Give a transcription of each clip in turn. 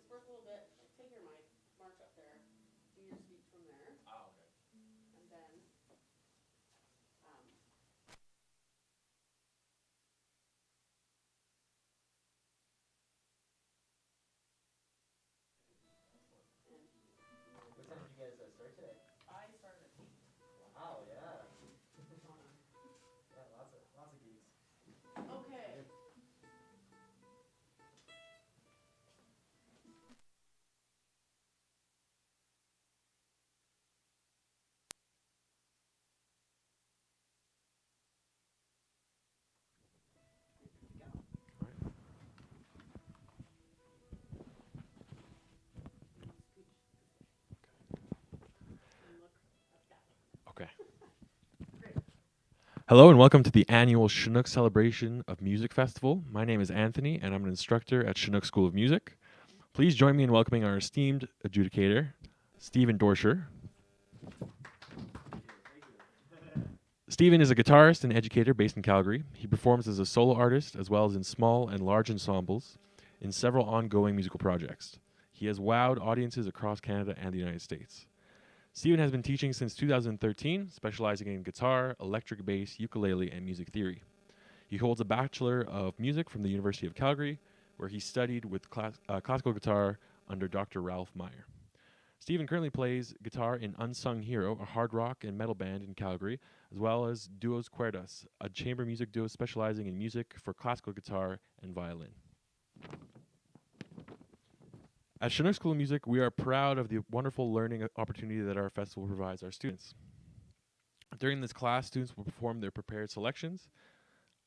disperse a little bit. Take your mic, mark up there, do your speech from there. Ah, okay. And then, um, and What time did you guys start today? I started at 8. Wow, yeah. Hold on. Yeah, lots of geeks. Okay. Here we go. All right. Scooch this way. And look at that one. Okay. Great. Hello and welcome to the annual Chinook Celebration of Music Festival. My name is Anthony and I'm an instructor at Chinook School of Music. Please join me in welcoming our esteemed adjudicator, Stephen Dorscher. Stephen is a guitarist and educator based in Calgary. He performs as a solo artist as well as in small and large ensembles in several ongoing musical projects. He has wowed audiences across Canada and the United States. Stephen has been teaching since 2013, specializing in guitar, electric bass, ukulele, and music theory. He holds a Bachelor of Music from the University of Calgary, where he studied with classical guitar under Dr. Ralph Meyer. Stephen currently plays guitar in Unsung Hero, a hard rock and metal band in Calgary, as well as Duos Cuerdas, a chamber music duo specializing in music for classical guitar and violin. At Chinook School of Music, we are proud of the wonderful learning opportunity that our festival provides our students. During this class, students will perform their prepared selections.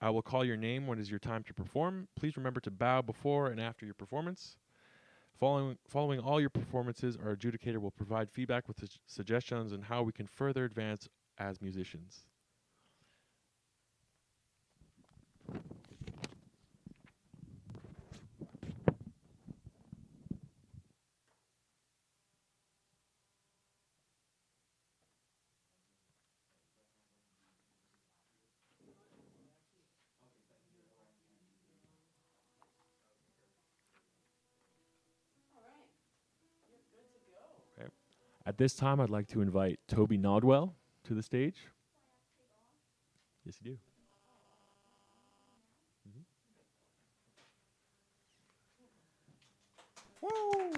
I will call your name when it is your time to perform. Please remember to bow before and after your performance. Following all your performances, our adjudicator will provide feedback with suggestions on how we can further advance as musicians. All right. You're good to go. Okay. At this time, I'd like to invite Toby Nodwell to the stage. Yes, you do. Mhm. Woo!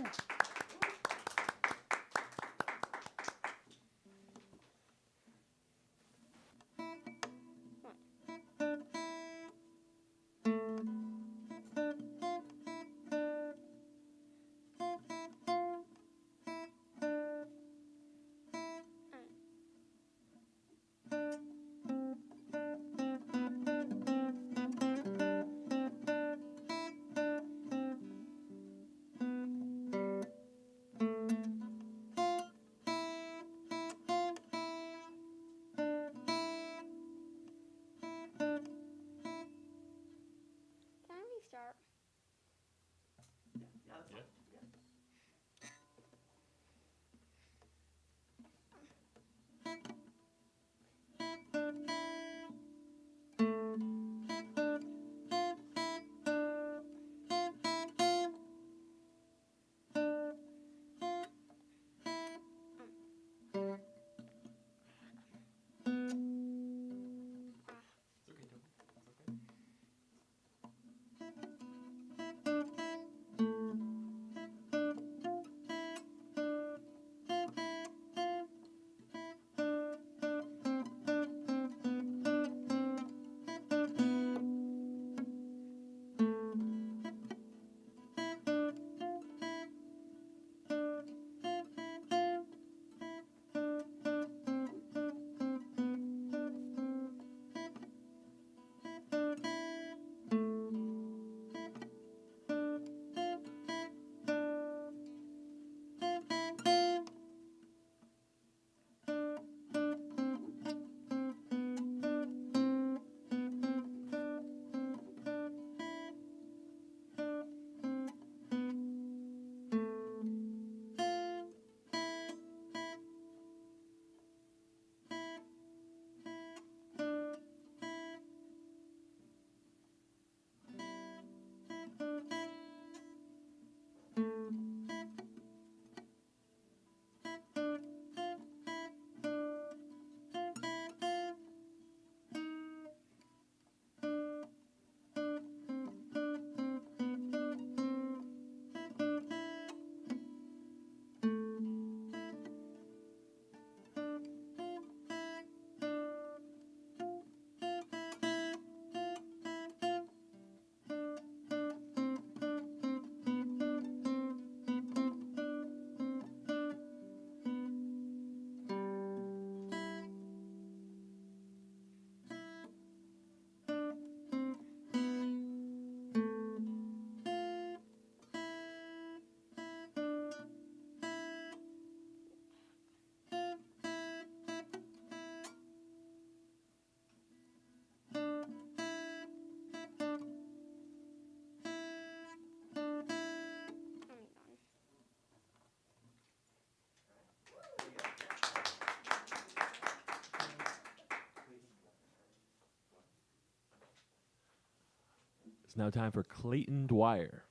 It's now time for Clayton Dwyer.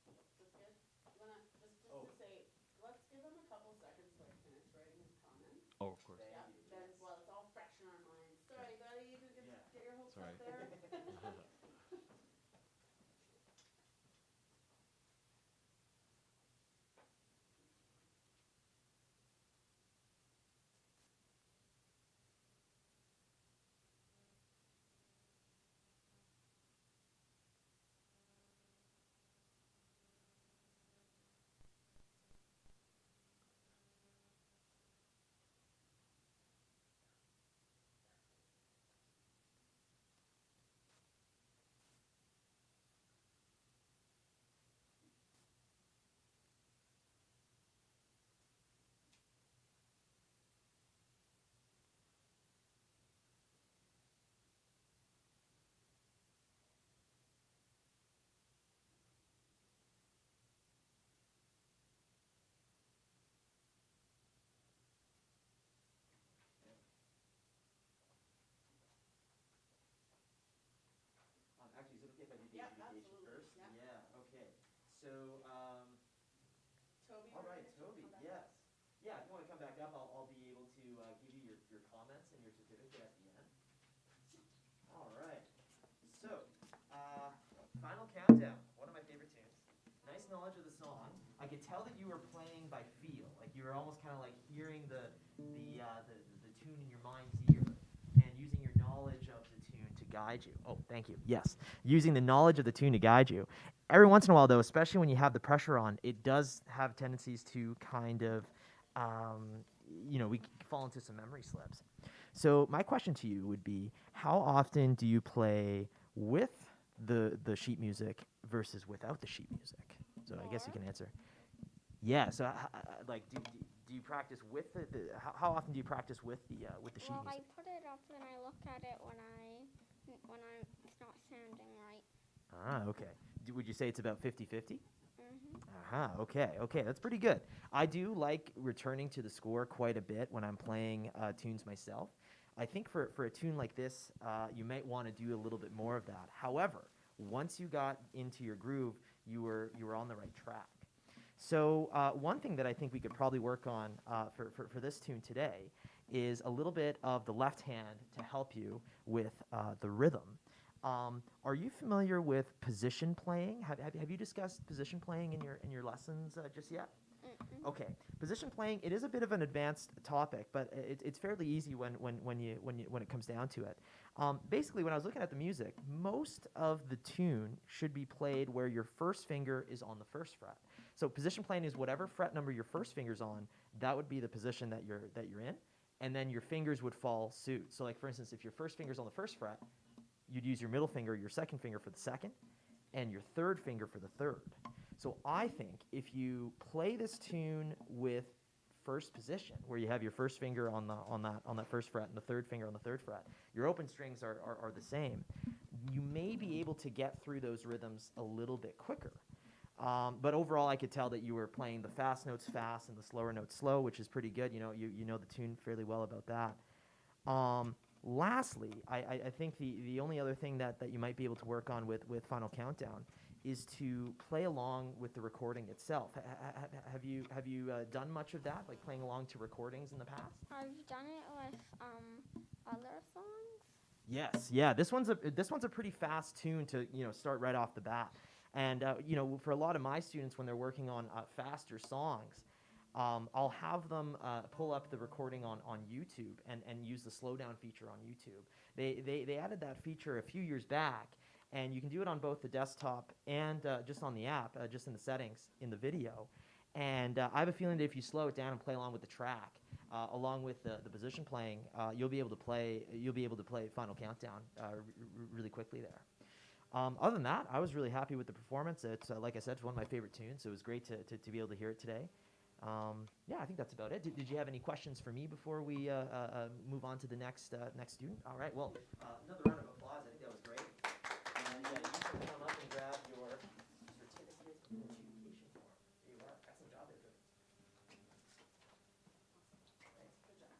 That's good. You wanna to say, let's give him a couple seconds to like finish writing his comments. Oh, of course. Yep. Then while it's all fresh in our minds. Sorry, buddy, you didn't get your hopes up there. Actually, is it okay if I do the Yeah, adjudication absolutely. first? Yeah. Okay. So, Toby, all we're right, gonna get you to Toby, come back yes. up. Yeah, if you want to come back up, I'll be able to give you your comments and your certificate at the end. All right. So, uh, Final Countdown, one of my favorite tunes. Nice knowledge of the song. I could tell that you were playing by feel, like you were almost kind of like hearing the tune in your mind's ear and using your knowledge of the tune to guide you. Oh, thank you. Yes, using the knowledge of the tune to guide you. Every once in a while, though, especially when you have the pressure on, it does have tendencies to kind of, we fall into some memory slips. So my question to you would be, how often do you play with the sheet music versus without the sheet music? So I guess you can answer. Yeah. So do you practice with how often do you practice with the sheet Well, music? I put it up and I look at it when it's not sounding right. Ah, okay. Would you say it's about 50-50? Mhm. Okay, that's pretty good. I do like returning to the score quite a bit when I'm playing tunes myself. I think for a tune like this, you might want to do a little bit more of that. However, once you got into your groove, you were on the right track. So one thing that I think we could probably work on for this tune today is a little bit of the left hand to help you with the rhythm. Are you familiar with position playing? Have you discussed position playing in your lessons just yet? Mm-mm. Okay, position playing, it is a bit of an advanced topic, but it's fairly easy when it comes down to it. Basically, when I was looking at the music, most of the tune should be played where your first finger is on the first fret. So position playing is whatever fret number your first finger's on, that would be the position that you're in, and then your fingers would fall suit. So like for instance, if your first finger's on the first fret, you'd use your middle finger, your second finger for the second, and your third finger for the third. So I think if you play this tune with first position, where you have your first finger on that first fret and the third finger on the third fret, your open strings are the same. You may be able to get through those rhythms a little bit quicker. But overall, I could tell that you were playing the fast notes fast and the slower notes slow, which is pretty good. You know the tune fairly well about that. Lastly, I think the only other thing that you might be able to work on with Final Countdown is to play along with the recording itself. Have you done much of that, like playing along to recordings in the past? I've done it with other songs. Yes, yeah. This one's a pretty fast tune to start right off the bat, and for a lot of my students when they're working on faster songs, I'll have them pull up the recording on YouTube and use the slowdown feature on YouTube. They added that feature a few years back, and you can do it on both the desktop and just on the app, just in the settings in the video. And I have a feeling that if you slow it down and play along with the track, along with the position playing, you'll be able to play Final Countdown really quickly there. Other than that, I was really happy with the performance. It's like I said, it's one of my favorite tunes. So it was great to be able to hear it today. Yeah, I think that's about it. Did you have any questions for me before we move on to the next student? All right. Well, another round of applause. I think that was great. And yeah, you can come up and grab your certificate in adjudication form. There you are. Excellent job there, Toby. Thanks. Good job.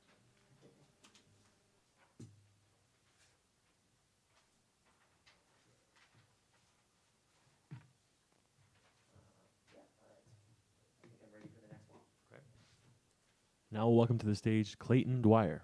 Now we'll welcome to the stage Clayton Dwyer.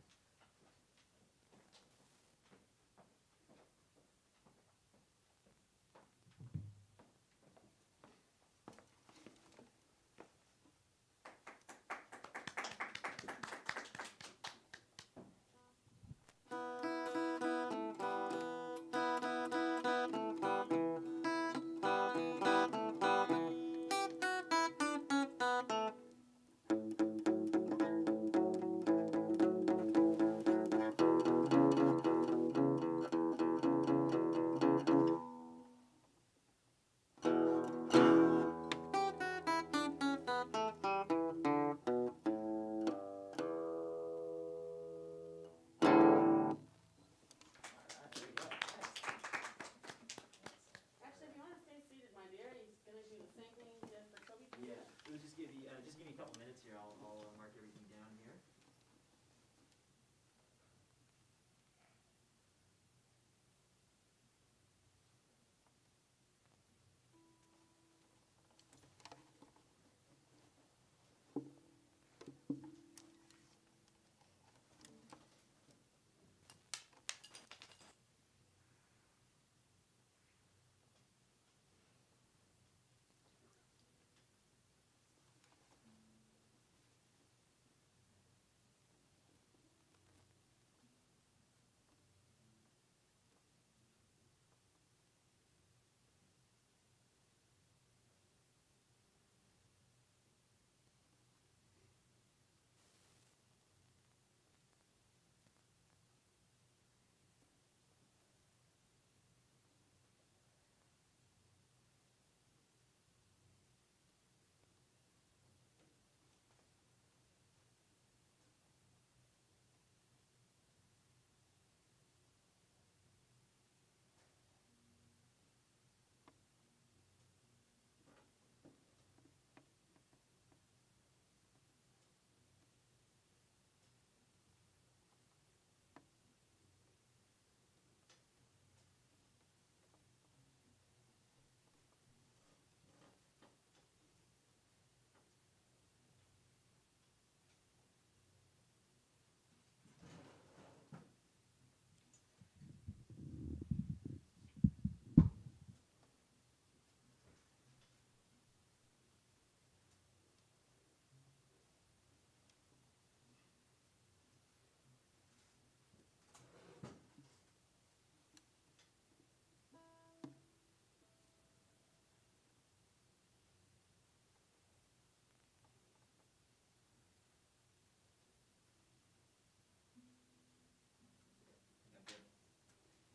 Actually, if you wanna stay seated, my dear, he's gonna do the same thing he did for Toby. Yeah, it would just give me a couple minutes here. I'll mark everything down here.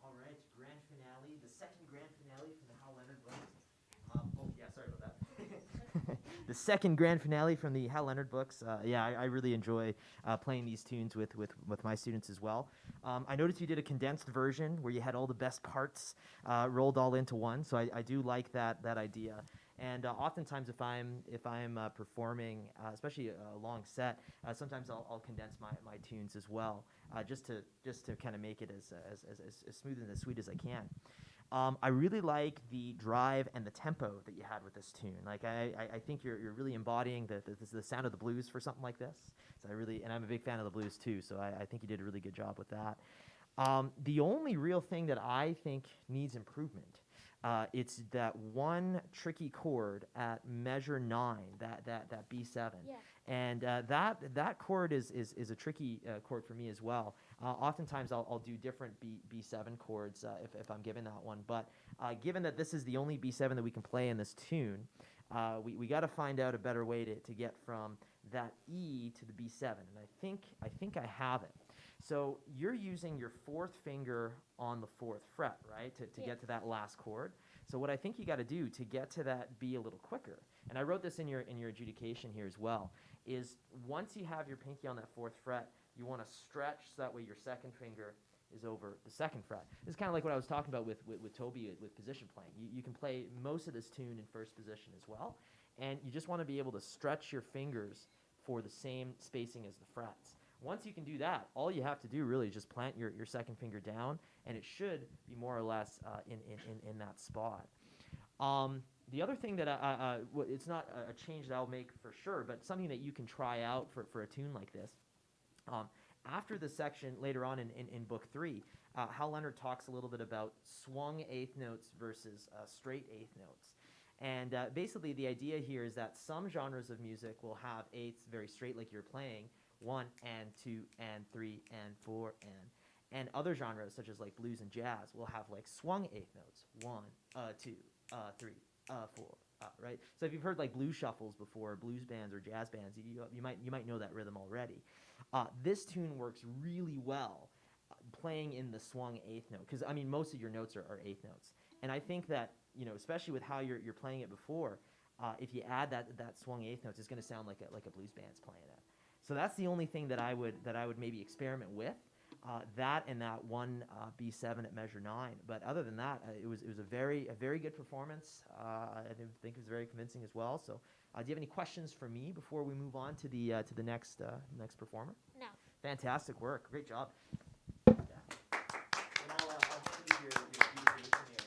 All right, grand finale, the second grand finale from the Hal Leonard books. Oh, yeah, sorry about that. The second grand finale from the Hal Leonard books. I really enjoy playing these tunes with my students as well. I noticed you did a condensed version where you had all the best parts rolled all into one, so I do like that idea. And oftentimes, if I'm performing, especially a long set, sometimes I'll condense my tunes as well, just to kind of make it as smooth and as sweet as I can. I really like the drive and the tempo that you had with this tune. Like I think you're really embodying the sound of the blues for something like this. So and I'm a big fan of the blues too. So I think you did a really good job with that. The only real thing that I think needs improvement, it's that one tricky chord at measure 9, that B7. Yeah. And that chord is a tricky chord for me as well. Oftentimes I'll do different B7 chords if I'm given that one. But given that this is the only B7 that we can play in this tune, we got to find out a better way to get from that E to the B7. And I think I have it. So you're using your 4th finger on the 4th fret, right, to Yeah. get to that last chord. So what I think you got to do to get to that B a little quicker, and I wrote this in your adjudication here as well, is once you have your pinky on that 4th fret, you want to stretch so that way your 2nd finger is over the 2nd fret. This is kind of like what I was talking about with Toby with position playing. You can play most of this tune in first position as well, and you just want to be able to stretch your fingers for the same spacing as the frets. Once you can do that, all you have to do really is just plant your 2nd finger down, and it should be more or less in that spot. The other thing that it's not a change that I'll make for sure, but something that you can try out for a tune like this. After the section later on in book 3, Hal Leonard talks a little bit about swung eighth notes versus straight eighth notes. And basically the idea here is that some genres of music will have eighths very straight like you're playing, 1 and 2 and 3 and 4 and other genres such as like blues and jazz will have like swung eighth notes, 1, 2, 3, 4, right? So if you've heard like blues shuffles before, blues bands or jazz bands, you might know that rhythm already. This tune works really well playing in the swung eighth note, because I mean most of your notes are eighth notes, and I think that especially with how you're playing it before, if you add that swung eighth notes, it's going to sound like a blues band's playing it. So that's the only thing that I would maybe experiment with, that and that one B7 at measure 9. But other than that, it was a very good performance. I think it was very convincing as well. So do you have any questions for me before we move on to the next performer? No. Fantastic work. Great job. Yeah. And I'll hand you your adjudication here.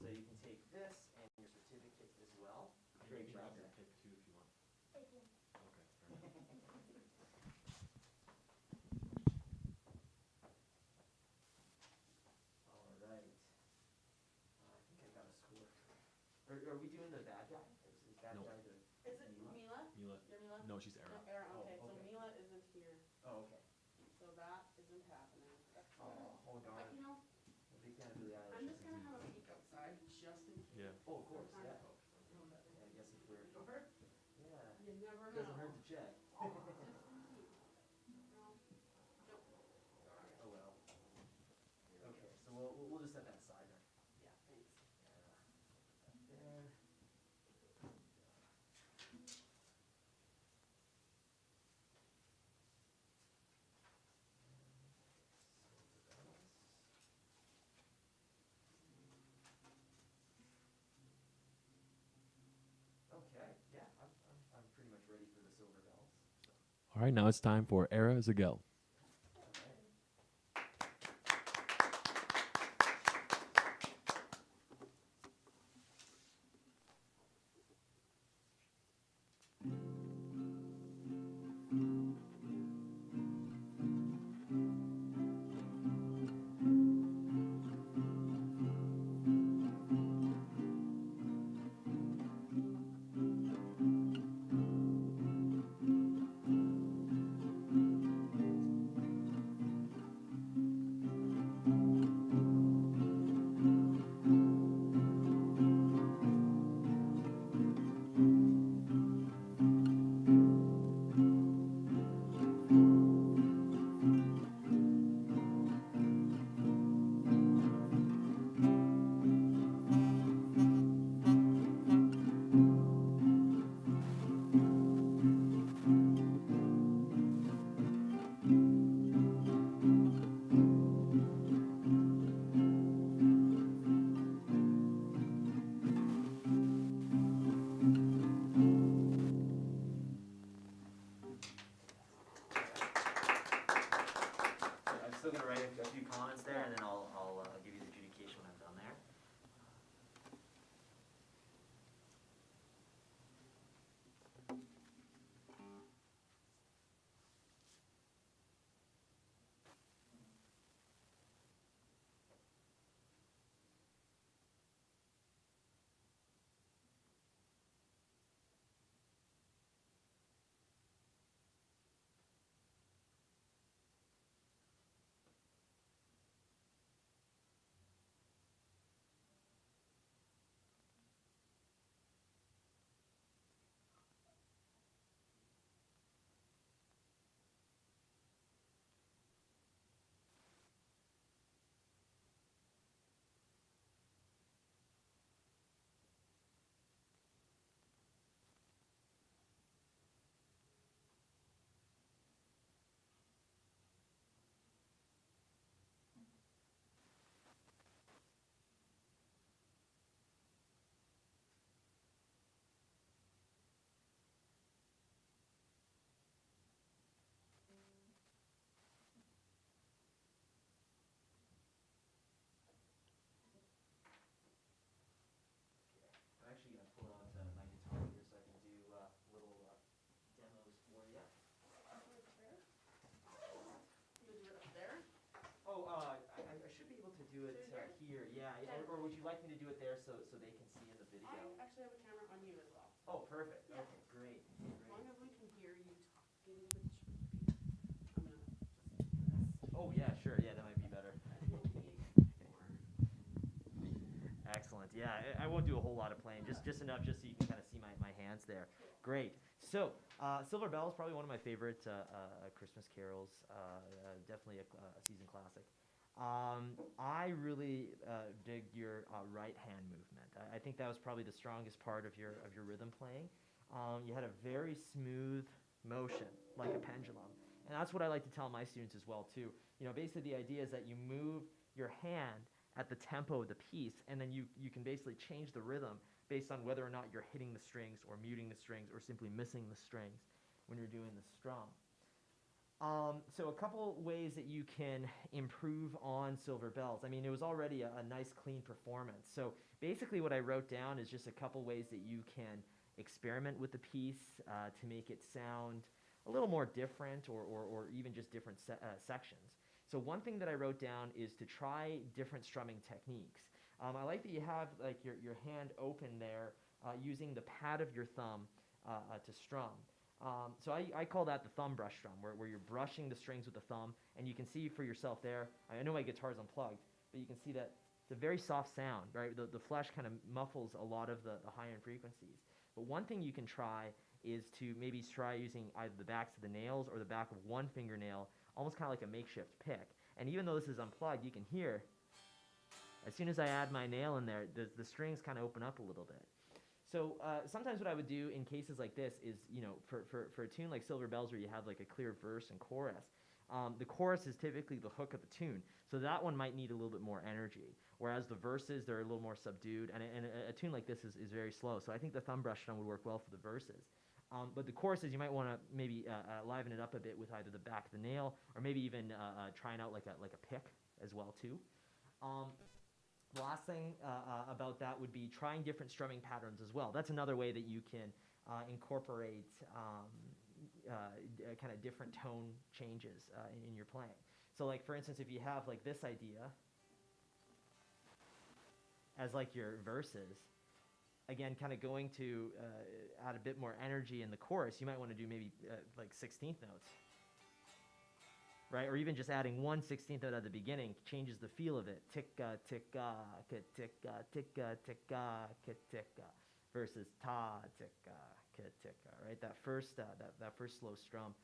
So you can take this and your certificate as well. Great job there. Take 2 if you want. Thank you. Okay. All right. I think I got a score. Are we doing the bad guy? Is bad No. guy the Is it Mila? Mila? Mila. You're Mila? No, she's Era. No, Era, Oh, okay, so okay. Mila isn't here, Oh, okay. so that isn't happening. That's Oh, But darn. you know, I'm a big fan of Billie Eilish. I'm just gonna have a peek outside, just in case. Yeah. Oh, of course, Sometimes- yeah. Yeah, I guess if we're, Sure. yeah. You never know. Doesn't hurt to check. Just in case. No. Nope. Alright. Oh, well. Here we Okay, go. so we'll just set that aside then. Yeah, thanks. There. Okay, yeah, I'm pretty much ready for the silver bells. All right, now it's time for Era Zagel. do it Should we here. Yeah, Okay. or would you like me to do it there so they can see in the video? I actually have a camera on you as well. Oh, perfect. Yeah. Okay, great. As long as we can hear you talking with you. I'm gonna just do this. Oh yeah, sure. Yeah, that might be better. Excellent. Yeah, I won't do a whole lot of playing, just enough just so you can kind of see my hands there. Great. So, Silver Bells, probably one of my favorite Christmas carols. Definitely a season classic. I really dig your right hand movement. I think that was probably the strongest part of your rhythm playing. You had a very smooth motion, like a pendulum, and that's what I like to tell my students as well too. You know, basically the idea is that you move your hand at the tempo of the piece, and then you can basically change the rhythm based on whether or not you're hitting the strings or muting the strings or simply missing the strings when you're doing the strum. So a couple ways that you can improve on Silver Bells. I mean, it was already a nice, clean performance. So basically what I wrote down is just a couple ways that you can experiment with the piece to make it sound a little more different or even just different sections. So one thing that I wrote down is to try different strumming techniques. I like that you have like your hand open there using the pad of your thumb to strum. So I call that the thumb brush strum, where you're brushing the strings with the thumb, and you can see for yourself there. I know my guitar's unplugged, but you can see that it's a very soft sound, right? The flesh kind of muffles a lot of the high-end frequencies. But one thing you can try is to maybe try using either the backs of the nails or the back of one fingernail, almost kind of like a makeshift pick. And even though this is unplugged, you can hear, as soon as I add my nail in there, the strings kind of open up a little bit. So sometimes what I would do in cases like this is, you know, for a tune like Silver Bells where you have like a clear verse and chorus, the chorus is typically the hook of the tune. So that one might need a little bit more energy, whereas the verses, they're a little more subdued, and a tune like this is very slow. So I think the thumb brush strum would work well for the verses. But the choruses, you might want to maybe liven it up a bit with either the back of the nail or maybe even trying out like a pick as well too. The last thing about that would be trying different strumming patterns as well. That's another way that you can incorporate kind of different tone changes in your playing. So like for instance, if you have like this idea as like your verses, again, kind of going to add a bit more energy in the chorus, you might want to do maybe like 16th notes. Right, or even just adding 1/16th note at the beginning changes the feel of it. Ticka, ticka, ticka, ticka, ticka, ticka, versus ta, ticka, ticka. Right, that first slow strum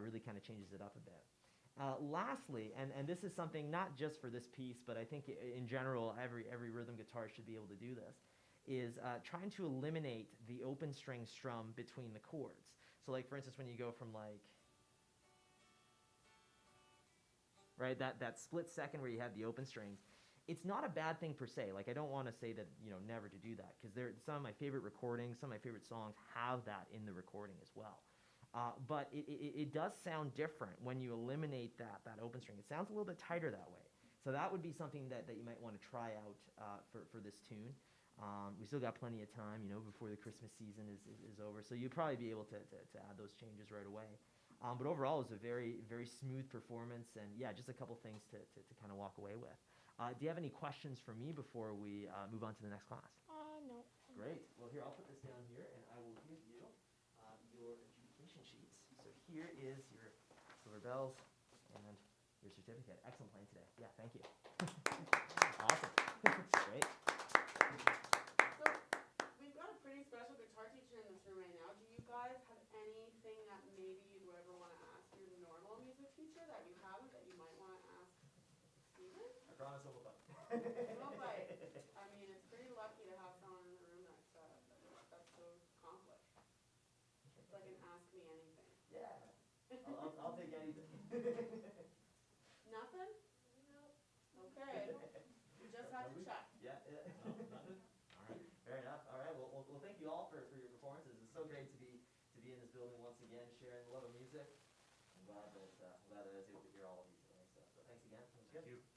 really kind of changes it up a bit. Lastly, and this is something not just for this piece, but I think in general every rhythm guitar should be able to do this, is trying to eliminate the open string strum between the chords. So like for instance, when you go from like, right, that split second where you have the open strings, it's not a bad thing per se. Like I don't want to say that, you know, never to do that, because some of my favorite recordings, some of my favorite songs have that in the recording as well. But it does sound different when you eliminate that open string. It sounds a little bit tighter that way. So that would be something that you might want to try out for this tune. We still got plenty of time, you know, before the Christmas season is over. So you'll probably be able to add those changes right away. But overall, it was a very, very smooth performance, and yeah, just a couple things to kind of walk away with. Do you have any questions for me before we move on to the next class? No. Great. Well, here, I'll put this down here, and I will give you your adjudication sheets. So here is your Silver Bells and your certificate. Excellent playing today. Yeah, thank you. Awesome. Great. So we've got a pretty special guitar teacher in this room right now. Do you guys have anything that maybe you'd ever want to ask your normal music teacher that you haven't, that you might want to ask Steven? I promise it will bite. No bite. I mean, it's pretty lucky to have someone in the room that's so accomplished. It's like an ask me anything. Yeah. I'll take anything. Nothing? Nope. Okay. You just had to check. Yeah. No, nothing. All right. Fair enough. All right. Well, thank you all for your performances. It's so great to be in this building once again, sharing the love of music. I'm glad that I was able to hear all of you today. So thanks again. It was good. Thank you.